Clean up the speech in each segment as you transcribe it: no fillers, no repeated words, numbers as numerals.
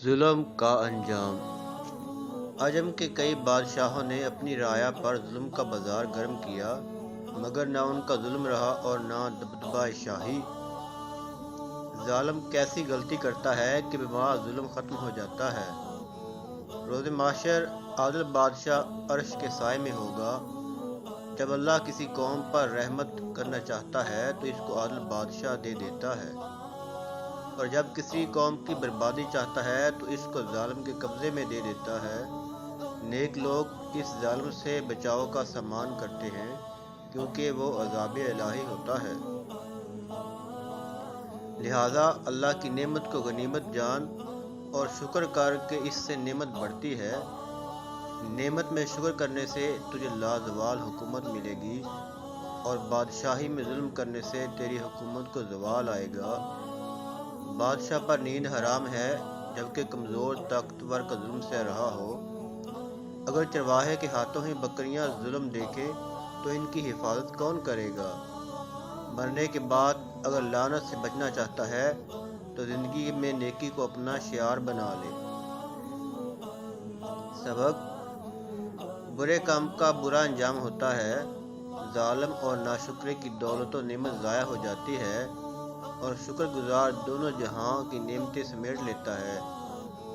ظلم کا انجام۔ عجم کے کئی بادشاہوں نے اپنی رعایا پر ظلم کا بازار گرم کیا، مگر نہ ان کا ظلم رہا اور نہ دبدبہ شاہی۔ ظالم کیسی غلطی کرتا ہے کہ بباد ظلم ختم ہو جاتا ہے۔ روز محشر عادل بادشاہ عرش کے سائے میں ہوگا۔ جب اللہ کسی قوم پر رحمت کرنا چاہتا ہے تو اس کو عادل بادشاہ دے دیتا ہے، اور جب کسی قوم کی بربادی چاہتا ہے تو اس کو ظالم کے قبضے میں دے دیتا ہے۔ نیک لوگ اس ظالم سے بچاؤ کا سامان کرتے ہیں کیونکہ وہ عذاب الہی ہوتا ہے۔ لہذا اللہ کی نعمت کو غنیمت جان اور شکر کر کے اس سے نعمت بڑھتی ہے۔ نعمت میں شکر کرنے سے تجھے لازوال حکومت ملے گی، اور بادشاہی میں ظلم کرنے سے تیری حکومت کو زوال آئے گا۔ بادشاہ پر نیند حرام ہے جبکہ کمزور طاقتور کا ظلم سے رہا ہو۔ اگر چرواہے کے ہاتھوں ہی بکریاں ظلم دیکھے تو ان کی حفاظت کون کرے گا؟ مرنے کے بعد اگر لعنت سے بچنا چاہتا ہے تو زندگی میں نیکی کو اپنا شعار بنا لے۔ سبق: برے کام کا برا انجام ہوتا ہے۔ ظالم اور ناشکرے کی دولت و نعمت ضائع ہو جاتی ہے، اور شکر گزار دونوں جہاں کی نعمتیں سمیٹ لیتا ہے۔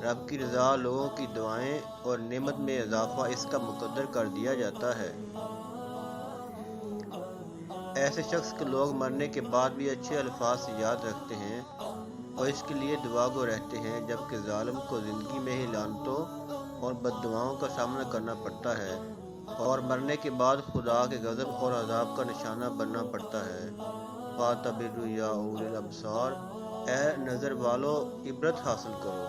رب کی رضا، لوگوں کی دعائیں اور نعمت میں اضافہ اس کا مقدر کر دیا جاتا ہے۔ ایسے شخص کو لوگ مرنے کے بعد بھی اچھے الفاظ سے یاد رکھتے ہیں اور اس کے لیے دعا گو رہتے ہیں، جبکہ ظالم کو زندگی میں ہی لعنتوں اور بددعاؤں کا سامنا کرنا پڑتا ہے اور مرنے کے بعد خدا کے غضب اور عذاب کا نشانہ بننا پڑتا ہے۔ فَاعْتَبِرُوا يَا أُولِي الْأَبْصَارِ، اے نظر والو عبرت حاصل کرو۔